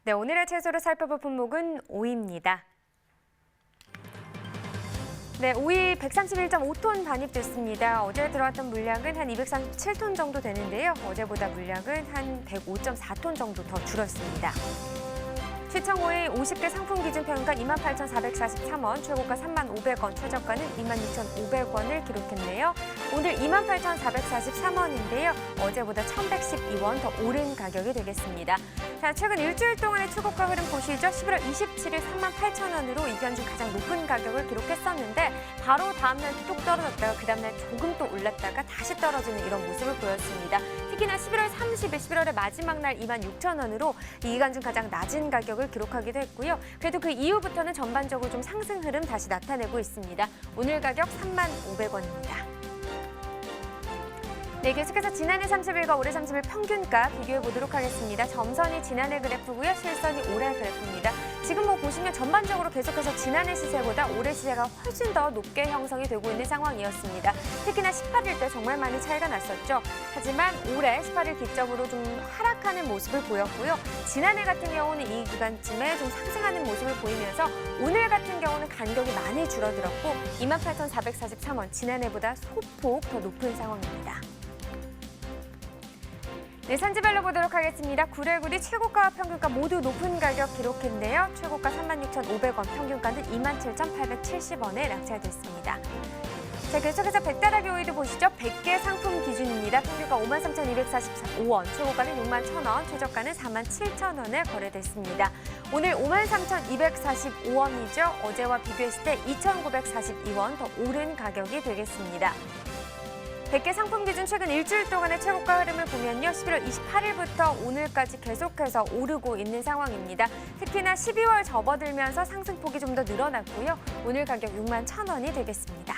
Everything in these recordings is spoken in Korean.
네, 오늘의 채소를 살펴볼 품목은 오이입니다. 네, 오이 131.5톤 반입됐습니다. 어제 들어왔던 물량은 한 237톤 정도 되는데요. 어제보다 물량은 한 105.4톤 정도 더 줄었습니다. 시청오이 50개 상품 기준 평가 28,443원, 최고가 35,500원, 최저가는 26,500원을 기록했네요. 오늘 28,443원인데요. 어제보다 1,112원 더 오른 가격이 되겠습니다. 자, 최근 일주일 동안의 최고가 흐름 보시죠. 11월 27일 38,000원으로 이견 중 가장 높은 가격을 기록했었는데 바로 다음날 뚝 떨어졌다가 그 다음날 조금 또 올랐다가 다시 떨어지는 이런 모습을 보였습니다. 특히나 11월 30일, 11월의 마지막 날 26,000원으로 이 기간 중 가장 낮은 가격을 기록하기도 했고요. 그래도 그 이후부터는 전반적으로 좀 상승 흐름 다시 나타내고 있습니다. 오늘 가격 35,500원입니다. 네, 계속해서 지난해 30일과 올해 30일 평균가 비교해 보도록 하겠습니다. 점선이 지난해 그래프고요. 실선이 올해 그래프입니다. 지금 보시면 전반적으로 계속해서 지난해 시세보다 올해 시세가 훨씬 더 높게 형성이 되고 있는 상황이었습니다. 특히나 18일 때 정말 많이 차이가 났었죠. 하지만 올해 18일 기점으로 좀 하락하는 모습을 보였고요. 지난해 같은 경우는 이 기간쯤에 좀 상승하는 모습을 보이면서 오늘 같은 경우는 간격이 많이 줄어들었고 28,443원, 지난해보다 소폭 더 높은 상황입니다. 네, 산지별로 보도록 하겠습니다. 구례구리 최고가와 평균가 모두 높은 가격 기록했네요. 최고가 36,500원, 평균가는 27,870원에 낙찰됐습니다. 자, 계속해서 백다라기 오이도 보시죠. 100개 상품 기준입니다. 평균가 53,245원, 최고가는 61,000원, 최저가는 47,000원에 거래됐습니다. 오늘 53,245원이죠. 어제와 비교했을 때 2,942원 더 오른 가격이 되겠습니다. 100개 상품 기준 최근 일주일 동안의 최고가 흐름을 보면요. 11월 28일부터 오늘까지 계속해서 오르고 있는 상황입니다. 특히나 12월 접어들면서 상승폭이 좀 더 늘어났고요. 오늘 가격 61,000원이 되겠습니다.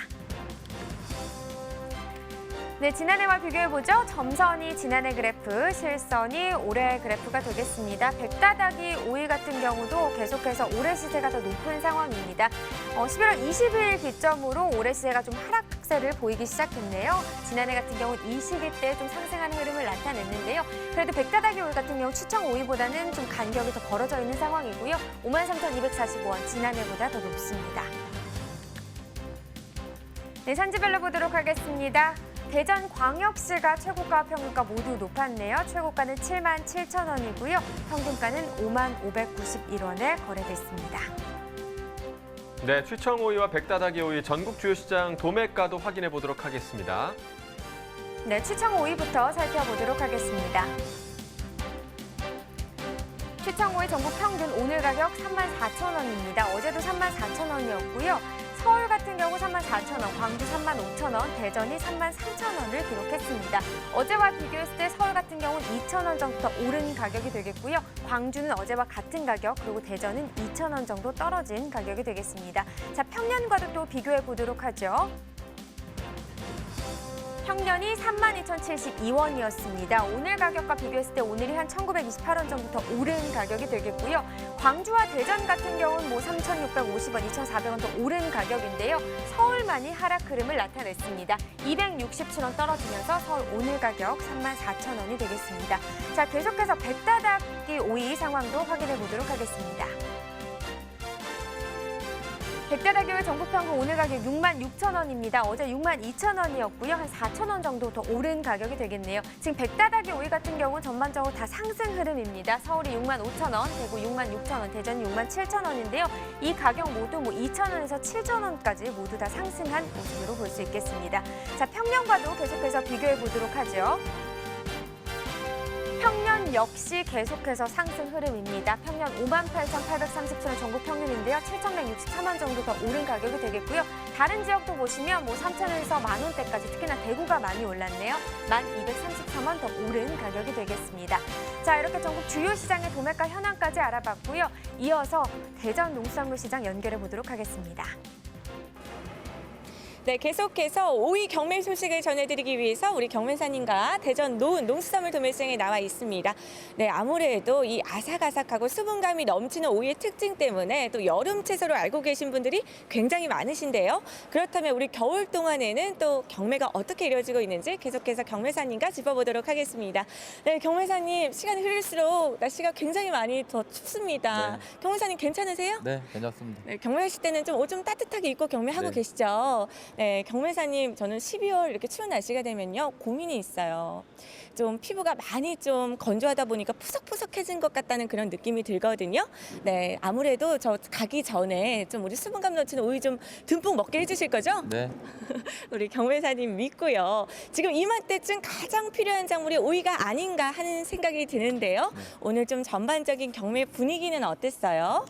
네, 지난해와 비교해보죠. 점선이 지난해 그래프, 실선이 올해 그래프가 되겠습니다. 백다다기 오이 같은 경우도 계속해서 올해 시세가 더 높은 상황입니다. 11월 20일 기점으로 올해 시세가 좀 하락세를 보이기 시작했네요. 지난해 같은 경우는 이 시기 때 좀 상승하는 흐름을 나타냈는데요. 그래도 백다다기 오이 같은 경우 추청 오이보다는 좀 간격이 더 벌어져 있는 상황이고요. 53,245원, 지난해보다 더 높습니다. 네, 산지별로 보도록 하겠습니다. 대전광역시가 최고가 평균가 모두 높았네요. 최고가는 77,000원이고요. 평균가는 55,591원에 거래됐습니다. 네, 취청오이와 백다다기 오이 전국 주요 시장 도매가도 확인해 보도록 하겠습니다. 네, 취청오이부터 살펴보도록 하겠습니다. 취청오이 전국 평균 오늘 가격 34,000원입니다. 어제도 34,000원이었고요. 서울 같은 경우 34,000원, 광주 35,000원, 대전이 33,000원을 기록했습니다. 어제와 비교했을 때 서울 같은 경우는 2,000원 정도 더 오른 가격이 되겠고요. 광주는 어제와 같은 가격, 그리고 대전은 2,000원 정도 떨어진 가격이 되겠습니다. 자, 평년과도 또 비교해 보도록 하죠. 평년이 32,072원이었습니다. 오늘 가격과 비교했을 때 오늘이 한 1,928원 정도 더 오른 가격이 되겠고요. 광주와 대전 같은 경우는 3,650원, 2,400원 더 오른 가격인데요. 서울만이 하락 흐름을 나타냈습니다. 267원 떨어지면서 서울 오늘 가격 34,000원이 되겠습니다. 자, 계속해서 백다다기 오이 상황도 확인해 보도록 하겠습니다. 백다다기 오이 전국 평균 오늘 가격 66,000원입니다. 어제 62,000원이었고요. 한 4,000원 정도 더 오른 가격이 되겠네요. 지금 백다다기 오이 같은 경우는 전반적으로 다 상승 흐름입니다. 서울이 65,000원, 대구 66,000원, 대전이 67,000원인데요. 이 가격 모두 2,000원에서 7,000원까지 모두 다 상승한 모습으로 볼 수 있겠습니다. 자, 평년과도 계속해서 비교해 보도록 하죠. 평년 역시 계속해서 상승 흐름입니다. 평년 58,837원 전국 평균인데요. 7,163원 정도 더 오른 가격이 되겠고요. 다른 지역도 보시면 3,000원에서 만원대까지 특히나 대구가 많이 올랐네요. 1,233원 더 오른 가격이 되겠습니다. 자, 이렇게 전국 주요 시장의 도매가 현황까지 알아봤고요. 이어서 대전 농수산물 시장 연결해 보도록 하겠습니다. 네, 계속해서 오이 경매 소식을 전해드리기 위해서 우리 경매사님과 대전 노은 농수산물 도매시장에 나와 있습니다. 네, 아무래도 이 아삭아삭하고 수분감이 넘치는 오이의 특징 때문에 또 여름 채소로 알고 계신 분들이 굉장히 많으신데요. 그렇다면 우리 겨울 동안에는 또 경매가 어떻게 이루어지고 있는지 계속해서 경매사님과 짚어보도록 하겠습니다. 네, 경매사님 시간이 흐를수록 날씨가 굉장히 많이 더 춥습니다. 네. 경매사님 괜찮으세요? 네, 괜찮습니다. 네, 경매하실 때는 좀 옷 좀 따뜻하게 입고 경매하고 네. 계시죠? 네, 경매사님, 저는 12월 이렇게 추운 날씨가 되면요, 고민이 있어요. 좀 피부가 많이 좀 건조하다 보니까 푸석푸석해진 것 같다는 그런 느낌이 들거든요. 네, 아무래도 저 가기 전에 좀 우리 수분감 넘치는 오이 좀 듬뿍 먹게 해주실 거죠? 네, 우리 경매사님 믿고요. 지금 이맘때쯤 가장 필요한 작물이 오이가 아닌가 하는 생각이 드는데요. 오늘 좀 전반적인 경매 분위기는 어땠어요?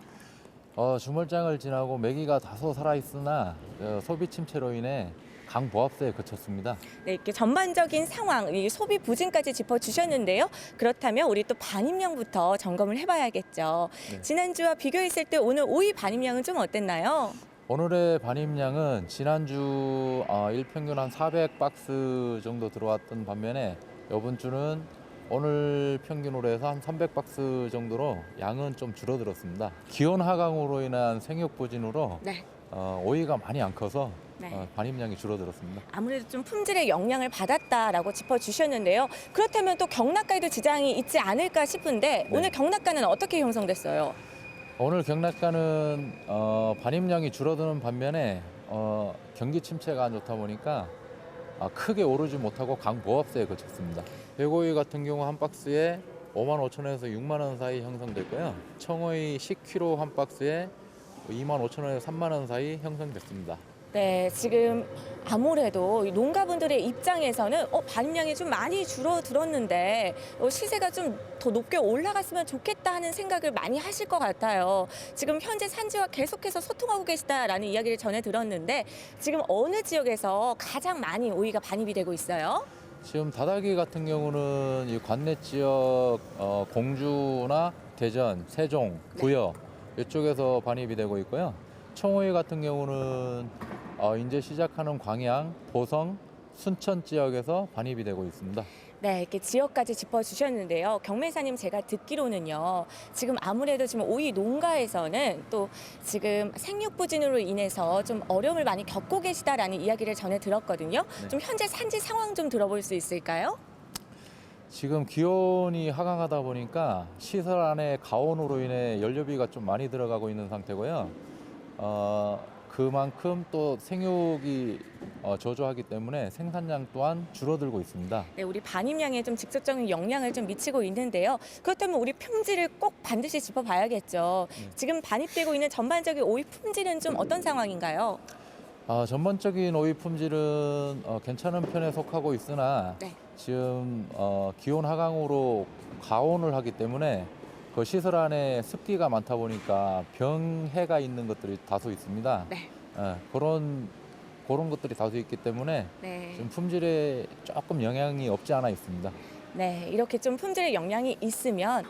주말장을 지나고 메기가 다소 살아있으나 소비 침체로 인해 강보합세에 그쳤습니다. 네, 이렇게 전반적인 상황, 이 소비 부진까지 짚어주셨는데요. 그렇다면 우리 또 반입량부터 점검을 해봐야겠죠. 네. 지난주와 비교했을 때 오늘 오이 반입량은 좀 어땠나요? 오늘의 반입량은 지난주 일평균 한 400박스 정도 들어왔던 반면에 이번 주는 오늘 평균으로 해서 한 300박스 정도로 양은 좀 줄어들었습니다. 기온 하강으로 인한 생육 부진으로 네. 오이가 많이 안 커서 네. 반입량이 줄어들었습니다. 아무래도 좀 품질의 영향을 받았다라고 짚어주셨는데요. 그렇다면 또 경락가에도 지장이 있지 않을까 싶은데 네. 오늘 경락가는 어떻게 형성됐어요? 오늘 경락가는 반입량이 줄어드는 반면에 경기 침체가 안 좋다 보니까 크게 오르지 못하고 강보합세에 그쳤습니다. 백오이 같은 경우 한 박스에 5만 5천 원에서 6만 원 사이 형성됐고요. 청오이 10kg 한 박스에 2만 5천 원에서 3만 원 사이 형성됐습니다. 네, 지금 아무래도 이 농가분들의 입장에서는 반입량이 좀 많이 줄어들었는데 시세가 좀 더 높게 올라갔으면 좋겠다 하는 생각을 많이 하실 것 같아요. 지금 현재 산지와 계속해서 소통하고 계시다라는 이야기를 전해 들었는데 지금 어느 지역에서 가장 많이 오이가 반입이 되고 있어요? 지금 다다기 같은 경우는 이 관내 지역 공주나 대전, 세종, 부여 이쪽에서 반입이 되고 있고요. 청오이 같은 경우는 이제 시작하는 광양, 보성, 순천 지역에서 반입이 되고 있습니다. 네, 이렇게 지역까지 짚어주셨는데요. 경매사님 제가 듣기로는요. 지금 아무래도 지금 오이 농가에서는 또 지금 생육 부진으로 인해서 좀 어려움을 많이 겪고 계시다라는 이야기를 전해 들었거든요. 네. 좀 현재 산지 상황 좀 들어볼 수 있을까요? 지금 기온이 하강하다 보니까 시설 안에 가온으로 인해 연료비가 좀 많이 들어가고 있는 상태고요. 그만큼 또 생육이 저조하기 때문에 생산량 또한 줄어들고 있습니다. 네, 우리 반입량에 좀 직접적인 영향을 좀 미치고 있는데요. 그렇다면 우리 품질을 꼭 반드시 짚어봐야겠죠. 지금 반입되고 있는 전반적인 오이 품질은 좀 어떤 상황인가요? 전반적인 오이 품질은 괜찮은 편에 속하고 있으나 네. 지금 기온 하강으로 가온을 하기 때문에 그 시설 안에 습기가 많다 보니까 병해가 있는 것들이 다소 있습니다. 네. 그런 것들이 다소 있기 때문에 네. 좀 품질에 조금 영향이 없지 않아 있습니다. 네, 이렇게 좀 품질의 영향이 있으면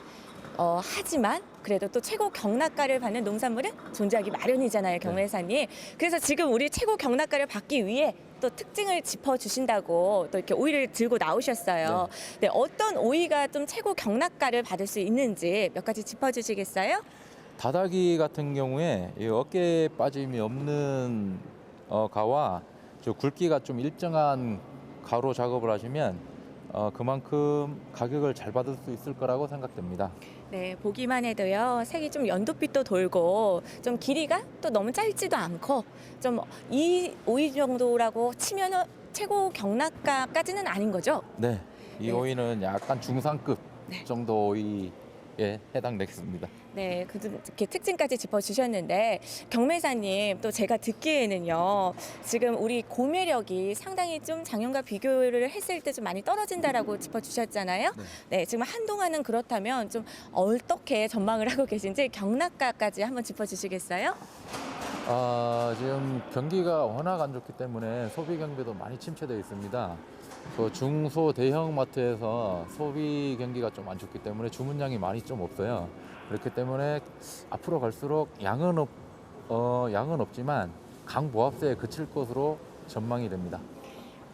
하지만 그래도 또 최고 경락가를 받는 농산물은 존재하기 마련이잖아요, 경매사님. 그래서 지금 우리 최고 경락가를 받기 위해 또 특징을 짚어주신다고 또 이렇게 오이를 들고 나오셨어요. 네, 어떤 오이가 좀 최고 경락가를 받을 수 있는지 몇 가지 짚어주시겠어요? 다다기 같은 경우에 이 어깨에 빠짐이 없는 가와 저 굵기가 좀 일정한 가로 작업을 하시면 그만큼 가격을 잘 받을 수 있을 거라고 생각됩니다. 네, 보기만 해도요, 색이 좀 연두빛도 돌고, 좀 길이가 또 너무 짧지도 않고, 좀 이 오이 정도라고 치면 최고 경락가까지는 아닌 거죠? 네, 이 네. 오이는 약간 중상급 네. 정도 오이에 해당되겠습니다. 네, 이렇게 특징까지 짚어주셨는데 경매사님 또 제가 듣기에는요 지금 우리 구매력이 상당히 좀 작년과 비교를 했을 때 좀 많이 떨어진다라고 짚어주셨잖아요. 네, 지금 한동안은 그렇다면 좀 어떻게 전망을 하고 계신지 경락가까지 한번 짚어주시겠어요? 지금 경기가 워낙 안 좋기 때문에 소비 경비도 많이 침체되어 있습니다. 그 중소 대형 마트에서 소비 경기가 좀 안 좋기 때문에 주문량이 많이 좀 없어요. 그렇기 때문에 앞으로 갈수록 양은 없지만 강보합세에 그칠 것으로 전망이 됩니다.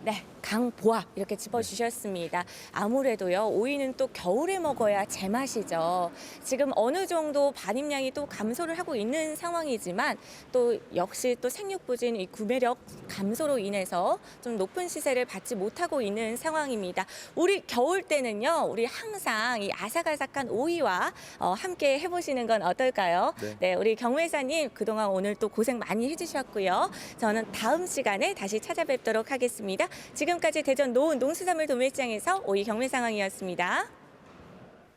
네, 강보합 이렇게 짚어주셨습니다. 아무래도요, 오이는 또 겨울에 먹어야 제맛이죠. 지금 어느 정도 반입량이 또 감소를 하고 있는 상황이지만 또 역시 또 생육부진 이 구매력 감소로 인해서 좀 높은 시세를 받지 못하고 있는 상황입니다. 우리 겨울 때는요, 우리 항상 이 아삭아삭한 오이와 함께 해보시는 건 어떨까요? 네. 네, 우리 경매사님 그동안 오늘 또 고생 많이 해주셨고요. 저는 다음 시간에 다시 찾아뵙도록 하겠습니다. 지금까지 대전 노은 농수산물 도매시장에서 오이 경매 상황이었습니다.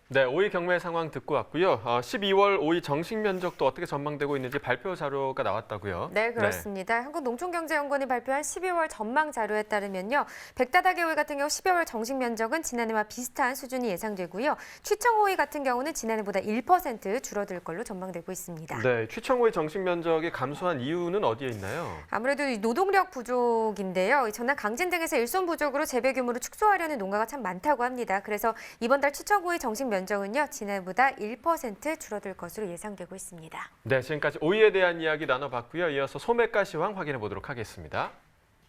네, 오이 경매 상황 듣고 왔고요. 12월 오이 정식 면적도 어떻게 전망되고 있는지 발표 자료가 나왔다고요. 네, 그렇습니다. 한국농촌경제연구원이 발표한 12월 전망 자료에 따르면요. 백다다개 오이 같은 경우 12월 정식 면적은 지난해와 비슷한 수준이 예상되고요. 취청 오이 같은 경우는 지난해보다 1% 줄어들 걸로 전망되고 있습니다. 네, 취청 오이 정식 면적이 감소한 이유는 어디에 있나요? 아무래도 이 노동력 부족인데요. 전남 강진 등에서 일손 부족으로 재배 규모를 축소하려는 농가가 참 많다고 합니다. 그래서 이번 달 취청 오이 정식 면적은요, 지난해보다 1% 줄어들 것으로 예상되고 있습니다. 네, 지금까지 오이에 대한 이야기 나눠봤고요. 이어서 소매가 시황 확인해 보도록 하겠습니다.